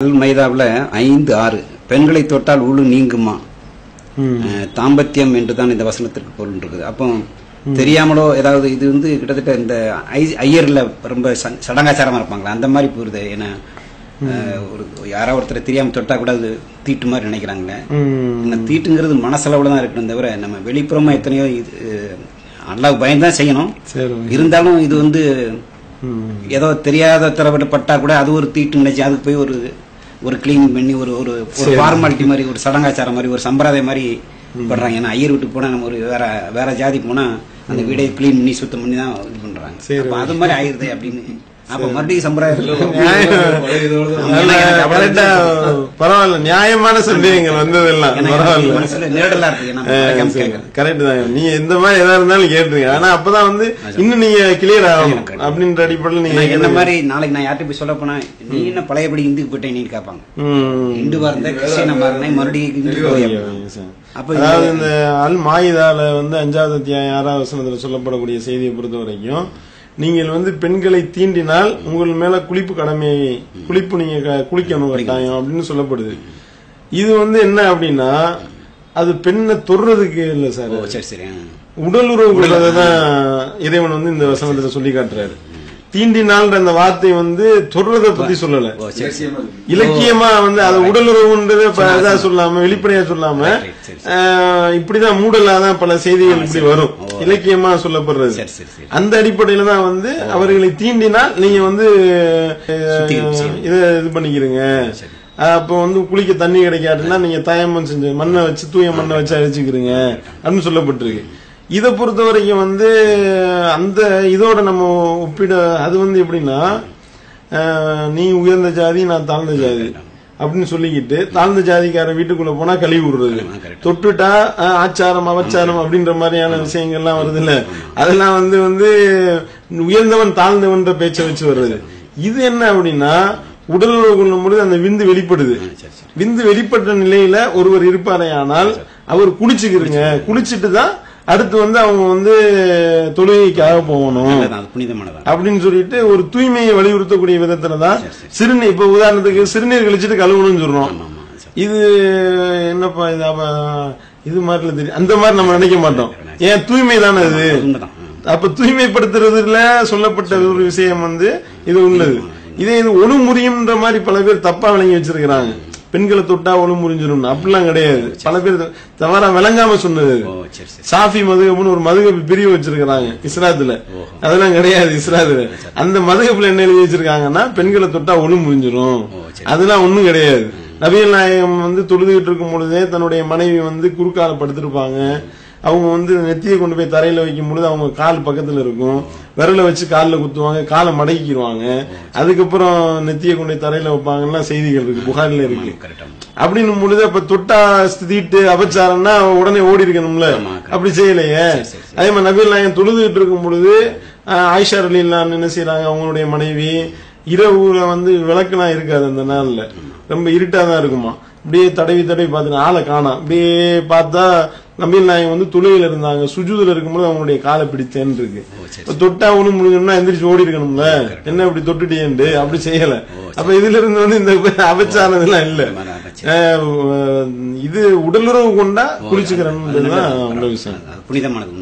மைதாவில் 5:6 பெண்களை தொட்டால் உழு நீங்குமா தாம்பத்தியம் என்றுதான் இந்த வசனத்திற்கு பொருள் இருக்குது. அப்போ தெரியாமலோ ஏதாவது இது வந்து கிட்டத்தட்ட இந்த ஐயர்ல ரொம்ப சடங்காச்சாரமா இருப்பாங்களா அந்த மாதிரி போயிருது. ஏன்னா ஒரு யாராவது ஒருத்தர் தெரியாம தொட்டா கூட அது தீட்டு மாதிரி நினைக்கிறாங்களே. தீட்டுங்கிறது மனசளவுல தான் இருக்கணும் தவிர நம்ம வெளிப்புறமா எத்தனையோ அல்லாஹ்வுக்கு பயந்துதான் செய்யணும். இருந்தாலும் இது வந்து ஏதோ தெரியாத தரப்பட்டா கூட அது ஒரு தீட்டு நினைச்சு அதுக்கு போய் ஒரு கிளீன் பண்ணி ஒரு ஃபார்மாலிட்டி மாதிரி ஒரு சடங்காச்சாரம் மாதிரி ஒரு சம்பிரதாயம் மாதிரி பண்றாங்க. ஏன்னா ஐயர் வீட்டுக்கு போனா நம்ம ஒரு வேற ஜாதி போனா அந்த வீடை கிளீன் பண்ணி சுத்தம் பண்ணி தான் இது பண்றாங்க. அது மாதிரி ஆயிருது அப்படின்னு அப்ப மறுபடியும் சம்பிரதாயம் பரவாயில்ல. நியாயமான சந்தேகங்கள் வந்ததெல்லாம் நேரடலா இருக்கு. கரெக்ட் தான். நீங்க எந்த மாதிரி எதா இருந்தாலும் கேட்டுருங்க. ஆனா அப்பதான் வந்து இன்னும் நீங்க கிளியர் ஆகணும் அப்படின்ற அடிப்படையில் நீங்க இந்த மாதிரி நாளைக்கு நான் யார்கிட்ட போய் சொல்ல போனா நீ என்ன பழையபடி இந்துக்கு போயிட்டே நீ கேட்பாங்க. இந்துவா இருந்த கிறிஸ்டியனா மாறினேன் மறுபடியும். அதாவது இந்த அல் மாயிதால வந்து 5வது அத்தியாயம் 6வது வசனத்துல சொல்லப்படக்கூடிய செய்தியை பொறுத்த வரைக்கும் நீங்கள் வந்து பெண்களை தீண்டினால் உங்கள் மேல குளிப்பு நீங்க குளிக்கணும் கட்டாயம் அப்படின்னு சொல்லப்படுது. இது வந்து என்ன அப்படின்னா அது பெண்ணை தொடுறதுக்கு இல்ல சார், உடல் உறவு கொள்வதான் இறைவன் வந்து இந்த வசனத்துல சொல்லி காட்டுறாரு. தீண்டினால் அந்த வார்த்தை வந்து தொடுறதை பத்தி சொல்லல, இலக்கியமா வந்து அது உடல் உறவுன்றத சொல்லாம வெளிப்படையா சொல்லாம இப்படிதான் மூடலாதான் பல செய்திகள் இப்படி வரும் இலக்கியமா சொல்லப்படுறது. அந்த அடிப்படையில தான் வந்து அவர்களை தீண்டினால் நீங்க வந்து இது பண்ணிக்கிறீங்க. அப்ப வந்து குளிக்க தண்ணி கிடைக்காதுன்னா நீங்க தயமம் செஞ்சு மண்ணை வச்சு தூய மண்ணை வச்சு அழிச்சுக்கிறீங்க அப்படின்னு சொல்லப்பட்டிருக்கு. இதை பொறுத்த வரைக்கும் வந்து அந்த இதோட நம்ம ஒப்பிட அது வந்து எப்படின்னா நீ உயர்ந்த ஜாதி நான் தாழ்ந்த ஜாதி அப்படின்னு சொல்லிக்கிட்டு தாழ்ந்த ஜாதிக்கார வீட்டுக்குள்ள போனா கழுவி விடுறது, தொட்டுட்டா ஆச்சாரம் அவச்சாரம் அப்படின்ற மாதிரியான விஷயங்கள்லாம் வருது இல்ல. அதெல்லாம் வந்து உயர்ந்தவன் தாழ்ந்தவன்ற பேச்சை வச்சு வர்றது. இது என்ன அப்படின்னா உடல் உறவு கொள்ளும் பொழுது அந்த விந்து வெளிப்படுது. விந்து வெளிப்பட்ட நிலையில ஒருவர் இருப்பாரே ஆனால் அவர் குளிச்சுக்கிறீங்க, குளிச்சுட்டு தான் அடுத்து வந்து அவங்க வந்து தொழுகைக்காக போகணும் அப்படின்னு சொல்லிட்டு ஒரு தூய்மையை வலியுறுத்தக்கூடிய விதத்துலதான் சிறுநீர், இப்ப உதாரணத்துக்கு சிறுநீர் கழிச்சுட்டு கழுவணும்னு சொல்றோம். இது என்னப்பா இது மாதிரி தெரியும், அந்த மாதிரி நம்ம நினைக்க மாட்டோம். ஏன் தூய்மை தானே அது. அப்ப தூய்மைப்படுத்துறதுல சொல்லப்பட்ட ஒரு விஷயம் வந்து இது உள்ளது. இதே இது ஒழு முறியும்ன்ற மாதிரி பல பேர் தப்பா விளங்கி வச்சிருக்கிறாங்க. பெண்களை தொட்டா ஒழு முறிஞ்சிடும் அப்படிலாம் கிடையாது. பல பேர் தவறா விளங்காம சொன்னது. சாஃபி மதுகப்னு ஒரு மதுகப் பிரிவு வச்சிருக்கிறாங்க இஸ்லாத்துல, அதெல்லாம் கிடையாது இஸ்லாத்துல. அந்த மதுகப்ல என்ன எழுதி வச்சிருக்காங்கன்னா பெண்களை தொட்டா ஒழு முறிஞ்சிடும், அதெல்லாம் ஒண்ணும் கிடையாது. நபிகள் நாயகம் வந்து தொழுதுகிட்டு இருக்கும் பொழுதே தன்னுடைய மனைவி வந்து குறுக்கால படுத்திருப்பாங்க. அவங்க வந்து நெத்தியை கொண்டு போய் தரையில வைக்கும் பொழுது அவங்க கால் பக்கத்துல இருக்கும், விரல வச்சு காலில் குத்துவாங்க, காலை மடக்கிடுவாங்க, அதுக்கப்புறம் நெத்தியை கொண்டு போய் தரையில வைப்பாங்கன்னா செய்திகள் இருக்கு, புகாரில இருக்கு. அப்படின்னும் பொழுது அப்ப தொட்டா ஸ்திட்டு அபச்சாரம்னா உடனே ஓடி இருக்கணும்ல, அப்படி செய்யலையே. அதே மாதிரி நபிகள் நாயகம் தொழுதுகிட்டு இருக்கும் பொழுது ஆயிஷா ரலியல்லாஹு என்ன செய்யறாங்க, அவங்களுடைய மனைவி இரவுல வந்து விளக்குலாம் இருக்காது அந்த நாள்ல, ரொம்ப இருட்டாதான் இருக்குமா. அப்படியே தடவி பார்த்து ஆளை காணா, அப்படியே பார்த்தா நபிகள் நாயகம் வந்து தொழுகையில இருந்தாங்க, சுஜூதுல இருக்கும்போது அவங்களுடைய காலை பிடிச்சேன்னு இருக்கு. தொட்டா ஒண்ணு முடிஞ்சோம்னா எந்திரிச்சு ஓடி இருக்கணும்ல, என்ன இப்படி தொட்டுட்டேன்னு அப்படி செய்யல. அப்ப இதுல இருந்து வந்து இந்த அபச்சாரம் எல்லாம் இல்ல, இது உடலுறவு கொண்டா குளிச்சுக்கிறேன் விஷயம். புனிதமானது.